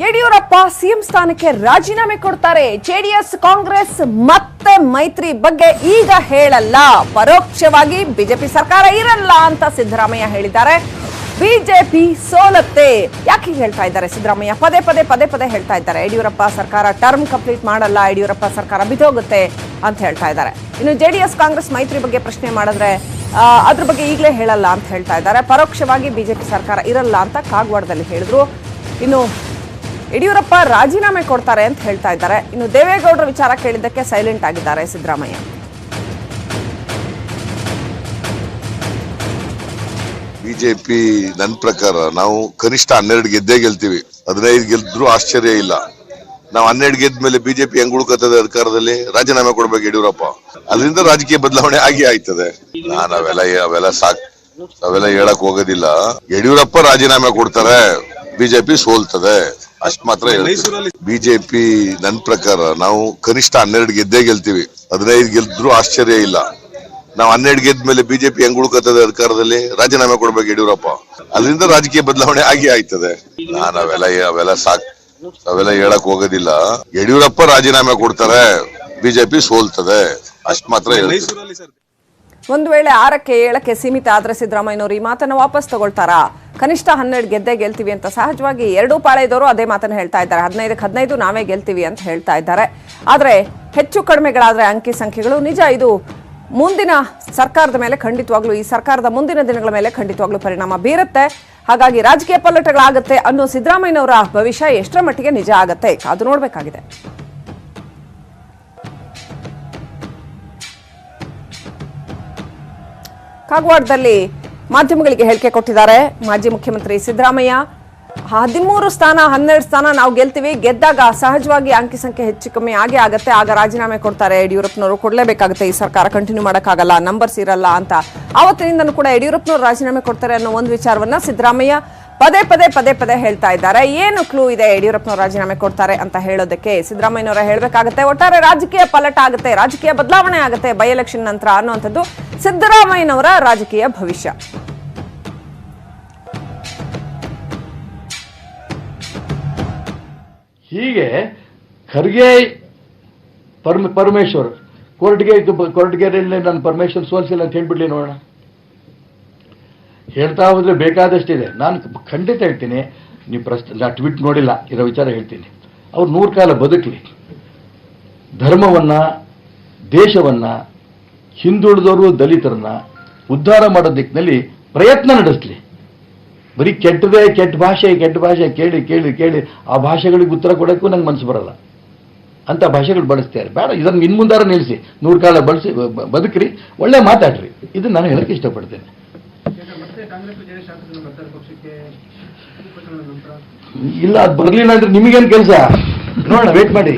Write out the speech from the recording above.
Yediyurappa CM ಸ್ಥಾನಕ್ಕೆ ರಾಜೀನಾಮೆ ಕೊಡ್ತಾರೆ. ಜೆಡಿಎಸ್ ಕಾಂಗ್ರೆಸ್ ಮತ್ತೆ ಮೈತ್ರಿ ಬಗ್ಗೆ ಈಗ ಹೇಳಲ್ಲ, ಪರೋಕ್ಷವಾಗಿ ಬಿಜೆಪಿ ಸರ್ಕಾರ ಇರಲ್ಲ ಅಂತ ಸಿದ್ದರಾಮಯ್ಯ ಹೇಳಿದ್ದಾರೆ. ಬಿಜೆಪಿ ಸೋಲತ್ತೆ. ಯಾಕೆ ಹೇಳ್ತಾ ಇದ್ದಾರೆ ಸಿದ್ದರಾಮಯ್ಯ? ಪದೇ ಪದೇ ಹೇಳ್ತಾ ಇದ್ದಾರೆ. ಯಡಿಯೂರಪ್ಪ ಸರ್ಕಾರ ಟರ್ಮ್ ಕಂಪ್ಲೀಟ್ ಮಾಡಲ್ಲ, ಯಡಿಯೂರಪ್ಪ ಸರ್ಕಾರ ಬಿದ್ದೋಗುತ್ತೆ ಅಂತ ಹೇಳ್ತಾ ಇದ್ದಾರೆ. ಇನ್ನು ಜೆಡಿಎಸ್ ಕಾಂಗ್ರೆಸ್ ಮೈತ್ರಿ ಬಗ್ಗೆ ಪ್ರಶ್ನೆ ಮಾಡಿದ್ರೆ ಅದ್ರ ಬಗ್ಗೆ ಈಗಲೇ ಹೇಳಲ್ಲ ಅಂತ ಹೇಳ್ತಾ ಇದ್ದಾರೆ. ಪರೋಕ್ಷವಾಗಿ ಬಿಜೆಪಿ ಸರ್ಕಾರ ಇರಲ್ಲ ಅಂತ ಕಾಗವಾಡದಲ್ಲಿ ಹೇಳಿದ್ರು. ಇನ್ನು ಯಡಿಯೂರಪ್ಪ ರಾಜೀನಾಮೆ ಕೊಡ್ತಾರೆ ಅಂತ ಹೇಳ್ತಾ ಇದ್ದಾರೆ. ಇನ್ನು ದೇವೇಗೌಡರ ವಿಚಾರ ಕೇಳಿದ್ದಕ್ಕೆ ಸೈಲೆಂಟ್ ಆಗಿದ್ದಾರೆ ಸಿದ್ದರಾಮಯ್ಯ. ಬಿಜೆಪಿ ನನ್ನ ಪ್ರಕಾರ ನಾವು ಕನಿಷ್ಠ 12 ಗೆದ್ದೇ ಗೆಲ್ತೀವಿ. 15 ಗೆದ್ರು ಆಶ್ಚರ್ಯ ಇಲ್ಲ. ನಾವು 12 ಗೆದ್ದ ಮೇಲೆ ಬಿಜೆಪಿ ಹೆಂಗ್ ಉಳ್ಕತ್ತದೆ ಅಧಿಕಾರದಲ್ಲಿ? ರಾಜೀನಾಮೆ ಕೊಡ್ಬೇಕು ಯಡಿಯೂರಪ್ಪ. ಅದರಿಂದ ರಾಜಕೀಯ ಬದಲಾವಣೆ ಆಗಿ ಆಯ್ತದೆ. ನಾನು ಅವೆಲ್ಲ ಹೇಳಕ್ ಹೋಗೋದಿಲ್ಲ. ಯಡಿಯೂರಪ್ಪ ರಾಜೀನಾಮೆ ಕೊಡ್ತಾರೆ, ಬಿಜೆಪಿ ಸೋಲ್ತದೆ, ಅಷ್ಟ್ ಮಾತ್ರ ಹೇಳ್ತೀವಿ. ಬಿಜೆಪಿ ನನ್ನ ಪ್ರಕಾರ ನಾವು ಕನಿಷ್ಠ 12 ಗೆದ್ದೇ ಗೆಲ್ತೀವಿ. 15 ಗೆದ್ರು ಆಶ್ಚರ್ಯ ಇಲ್ಲ. ನಾವು 12 ಗೆದ್ದ ಮೇಲೆ ಬಿಜೆಪಿ ಹೆಂಗ್ ಉಳ್ಕತ್ತದೆ ಅಧಿಕಾರದಲ್ಲಿ? ರಾಜೀನಾಮೆ ಕೊಡ್ಬೇಕು ಯಡಿಯೂರಪ್ಪ. ಅದರಿಂದ ರಾಜಕೀಯ ಬದಲಾವಣೆ ಆಗಿ ಆಯ್ತದೆ. ನಾನು ಅವೆಲ್ಲ ಹೇಳಕ್ ಹೋಗೋದಿಲ್ಲ. ಯಡಿಯೂರಪ್ಪ ರಾಜೀನಾಮೆ ಕೊಡ್ತಾರೆ, ಬಿಜೆಪಿ ಸೋಲ್ತದೆ, ಅಷ್ಟ್ ಮಾತ್ರ ಹೇಳ್ತೀವಿ. ಒಂದು ವೇಳೆ 6ಕ್ಕೆ 7ಕ್ಕೆ ಸೀಮಿತ ಆದ್ರೆ ಸಿದ್ದರಾಮಯ್ಯನವರು ಈ ಮಾತನ್ನ ವಾಪಸ್ ತಗೊಳ್ತಾರಾ? ಕನಿಷ್ಠ 12 ಗೆದ್ದೇ ಗೆಲ್ತೀವಿ ಅಂತ ಸಹಜವಾಗಿ ಎರಡೂ ಪಾಳೆಯದವರು ಅದೇ ಮಾತನ್ನ ಹೇಳ್ತಾ ಇದ್ದಾರೆ. 15ಕ್ಕೆ 15 ನಾವೇ ಗೆಲ್ತೀವಿ ಅಂತ ಹೇಳ್ತಾ ಇದ್ದಾರೆ. ಆದ್ರೆ ಹೆಚ್ಚು ಕಡಿಮೆಗಳಾದ್ರೆ ಅಂಕಿ ಸಂಖ್ಯೆಗಳು ನಿಜ. ಇದು ಮುಂದಿನ ಸರ್ಕಾರದ ಮೇಲೆ ಖಂಡಿತವಾಗ್ಲೂ, ಈ ಸರ್ಕಾರದ ಮುಂದಿನ ದಿನಗಳ ಮೇಲೆ ಖಂಡಿತವಾಗ್ಲೂ ಪರಿಣಾಮ ಬೀರುತ್ತೆ. ಹಾಗಾಗಿ ರಾಜಕೀಯ ಪಲ್ಲಟಗಳಾಗತ್ತೆ ಅನ್ನೋ ಸಿದ್ದರಾಮಯ್ಯನವರ ಭವಿಷ್ಯ ಎಷ್ಟರ ಮಟ್ಟಿಗೆ ನಿಜ ಆಗತ್ತೆ ಕಾದು ನೋಡ್ಬೇಕಾಗಿದೆ. ಕಾಗವಾಡದಲ್ಲಿ ಮಾಧ್ಯಮಗಳಿಗೆ ಹೇಳಿಕೆ ಕೊಟ್ಟಿದ್ದಾರೆ ಮಾಜಿ ಮುಖ್ಯಮಂತ್ರಿ ಸಿದ್ದರಾಮಯ್ಯ. 13 ಸ್ಥಾನ 12 ಸ್ಥಾನ ನಾವು ಗೆಲ್ತೀವಿ, ಗೆದ್ದಾಗ ಸಹಜವಾಗಿ ಅಂಕಿ ಸಂಖ್ಯೆ ಹೆಚ್ಚು ಕಮ್ಮಿ ಆಗೇ ಆಗತ್ತೆ, ಆಗ ರಾಜೀನಾಮೆ ಕೊಡ್ತಾರೆ ಯಡಿಯೂರಪ್ಪನವರು, ಕೊಡ್ಲೇಬೇಕಾಗುತ್ತೆ, ಈ ಸರ್ಕಾರ ಕಂಟಿನ್ಯೂ ಮಾಡೋಕ್ಕಾಗಲ್ಲ, ನಂಬರ್ಸ್ ಇರಲ್ಲ ಅಂತ. ಆವತ್ತಿನಿಂದನೂ ಕೂಡ ಯಡಿಯೂರಪ್ಪನವರು ರಾಜೀನಾಮೆ ಕೊಡ್ತಾರೆ ಅನ್ನೋ ಒಂದು ವಿಚಾರವನ್ನ ಸಿದ್ದರಾಮಯ್ಯ ಪದೇ ಹೇಳ್ತಾ ಇದ್ದಾರೆ. ಏನು ಕ್ಲೂ ಇದೆ ಯಡಿಯೂರಪ್ಪನವರು ರಾಜೀನಾಮೆ ಕೊಡ್ತಾರೆ ಅಂತ ಹೇಳೋದಕ್ಕೆ? ಸಿದ್ದರಾಮಯ್ಯನವರ ಹೇಳಬೇಕಾಗುತ್ತೆ. ಒಟ್ಟಾರೆ ರಾಜಕೀಯ ಪಲ್ಲಟ ಆಗುತ್ತೆ, ರಾಜಕೀಯ ಬದಲಾವಣೆ ಆಗುತ್ತೆ ಬೈ ಎಲೆಕ್ಷನ್ ನಂತರ ಅನ್ನುವಂಥದ್ದು ಸಿದ್ದರಾಮಯ್ಯನವರ ರಾಜಕೀಯ ಭವಿಷ್ಯ. ಹೀಗೆ ಖರ್ಗೆ ಪರಮೇಶ್ವರ್ ಕೋರ್ಟ್ಗೆ ನನ್ನ ಪರಮೇಶ್ವರ್ ಸೋಲಿಸಿಲ್ಲ ಅಂತ ಹೇಳ್ಬಿಡ್ಲಿ ನೋಡೋಣ. ಹೇಳ್ತಾ ಹೋದ್ರೆ ಬೇಕಾದಷ್ಟಿದೆ. ನಾನು ಖಂಡಿತ ಹೇಳ್ತೀನಿ, ನೀವು ನಾ ಟ್ವೀಟ್ ನೋಡಿಲ್ಲ ಇರೋ ವಿಚಾರ ಹೇಳ್ತೀನಿ. ಅವ್ರು 100 ಕಾಲ ಬದುಕಲಿ, ಧರ್ಮವನ್ನ, ದೇಶವನ್ನ, ಹಿಂದುಳಿದವರು ದಲಿತರನ್ನ ಉದ್ಧಾರ ಮಾಡೋ ದಿಕ್ಕಿನಲ್ಲಿ ಪ್ರಯತ್ನ ನಡೆಸಲಿ. ಬರೀ ಕೆಟ್ಟ ಭಾಷೆ ಕೇಳಿ ಆ ಭಾಷೆಗಳಿಗೆ ಉತ್ತರ ಕೊಡೋಕ್ಕೂ ನಂಗೆ ಮನಸ್ಸು ಬರಲ್ಲ. ಅಂತ ಭಾಷೆಗಳು ಬಳಸ್ತಾರೆ. ಬೇಡ, ಇದನ್ನು ಇನ್ಮುಂದಾರ ನಿಲ್ಲಿಸಿ, 100 ಕಾಲ ಬದುಕ್ರಿ, ಒಳ್ಳೆ ಮಾತಾಡ್ರಿ. ಇದನ್ನ ನಾನು ಹೇಳಕ್ಕೆ ಇಷ್ಟಪಡ್ತೇನೆ. ಇಲ್ಲ, ಅದು ಬರಲಿಲ್ಲ ಅಂದ್ರೆ ನಿಮಗೇನು ಕೆಲಸ? ನೋಡೋಣ, ವೇಟ್ ಮಾಡಿ.